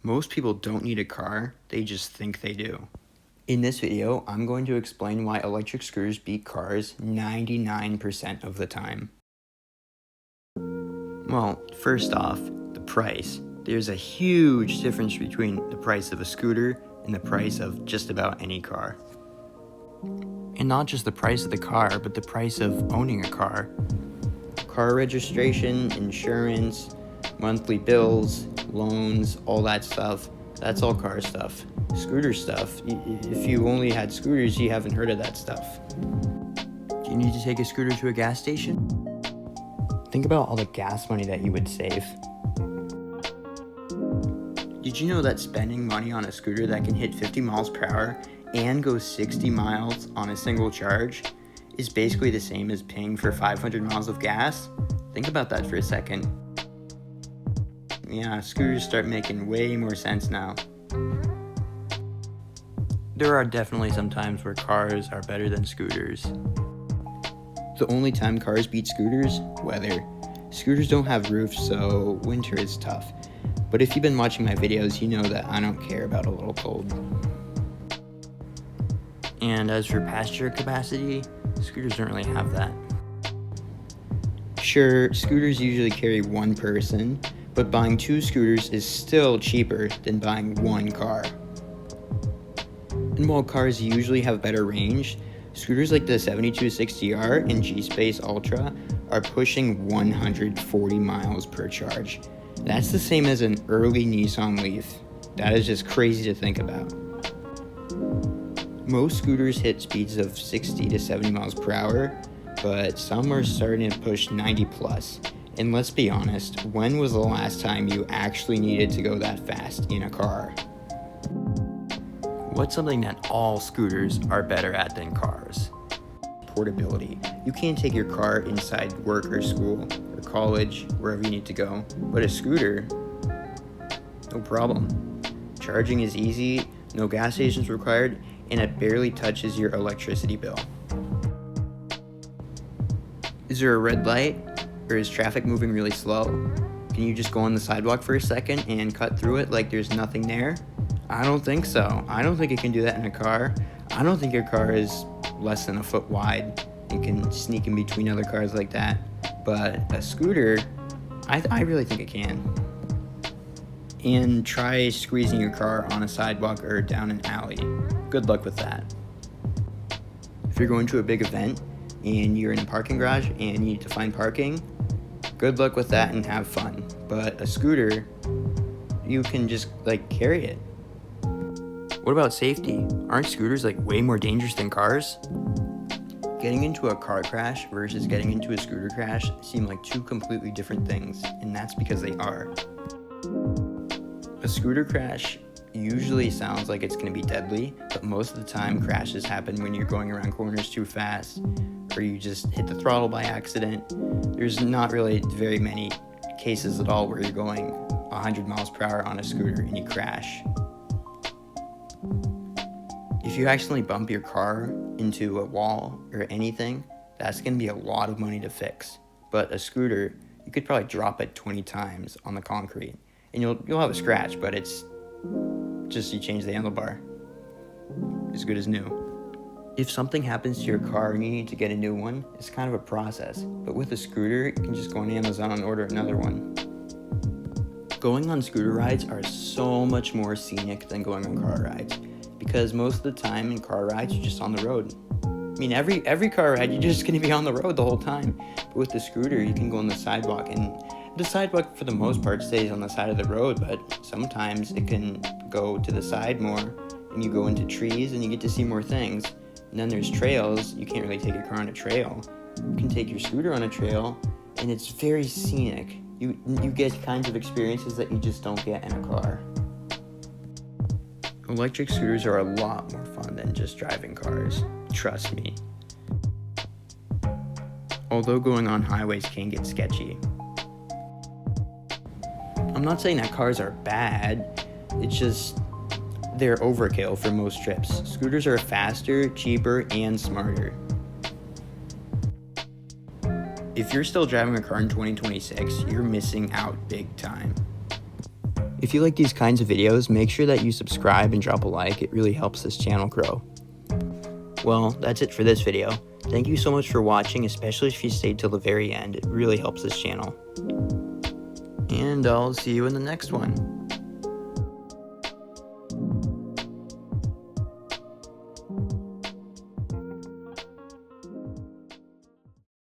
Most people don't need a car, they just think they do. In this video, I'm going to explain why electric scooters beat cars 99% of the time. Well, first off, the price. There's a huge difference between the price of a scooter and the price of just about any car. And not just the price of the car, but the price of owning a car. Car registration, insurance, monthly bills, loans, all that stuff. That's all car stuff. Scooter stuff, if you only had scooters, you haven't heard of that stuff. Do you need to take a scooter to a gas station? Think about all the gas money that you would save. Did you know that spending money on a scooter that can hit 50 miles per hour and go 60 miles on a single charge is basically the same as paying for 500 miles of gas? Think about that for a second. Yeah, scooters start making way more sense now. There are definitely some times where cars are better than scooters. The only time cars beat scooters? Weather. Scooters don't have roofs, so winter is tough. But if you've been watching my videos, you know that I don't care about a little cold. And as for passenger capacity, scooters don't really have that. Sure, scooters usually carry one person, but buying two scooters is still cheaper than buying one car. And while cars usually have better range, scooters like the 7260R and G-Space Ultra are pushing 140 miles per charge. That's the same as an early Nissan Leaf. That is just crazy to think about. Most scooters hit speeds of 60 to 70 miles per hour, but some are starting to push 90 plus. And let's be honest, when was the last time you actually needed to go that fast in a car? What's something that all scooters are better at than cars? Portability. You can't take your car inside work or school or college, wherever you need to go. But a scooter, no problem. Charging is easy, no gas stations required, and it barely touches your electricity bill. Is there a red light? Or is traffic moving really slow? Can you just go on the sidewalk for a second and cut through it like there's nothing there? I don't think so. I don't think it can do that in a car. I don't think your car is less than a foot wide and can sneak in between other cars like that. But a scooter, I really think it can. And try squeezing your car on a sidewalk or down an alley. Good luck with that. If you're going to a big event and you're in a parking garage and you need to find parking, good luck with that and have fun. But a scooter, you can just carry it. What about safety? Aren't scooters way more dangerous than cars? Getting into a car crash versus getting into a scooter crash seem like two completely different things, and that's because they are. A scooter crash usually sounds like it's going to be deadly, but most of the time crashes happen when you're going around corners too fast, or you just hit the throttle by accident. There's not really very many cases at all where you're going 100 miles per hour on a scooter and you crash. If you accidentally bump your car into a wall or anything, that's going to be a lot of money to fix. But a scooter, you could probably drop it 20 times on the concrete, and you'll have a scratch, but it's just you change the handlebar. As good as new. If something happens to your car and you need to get a new one, it's kind of a process. But with a scooter, you can just go on Amazon and order another one. Going on scooter rides are so much more scenic than going on car rides, because most of the time in car rides, you're just on the road. I mean, every car ride, you're just going to be on the road the whole time. But with the scooter, you can go on the sidewalk, and the sidewalk, for the most part, stays on the side of the road, but sometimes it can go to the side more, and you go into trees, and you get to see more things. And then there's trails. You can't really take your car on a trail. You can take your scooter on a trail, and it's very scenic. You get kinds of experiences that you just don't get in a car. Electric scooters are a lot more fun than just driving cars. Trust me. Although going on highways can get sketchy. I'm not saying that cars are bad, it's just they're overkill for most trips. Scooters are faster, cheaper, and smarter. If you're still driving a car in 2026, you're missing out big time. If you like these kinds of videos, make sure that you subscribe and drop a like. It really helps this channel grow. Well, that's it for this video. Thank you so much for watching, especially if you stayed till the very end. It really helps this channel. And I'll see you in the next one.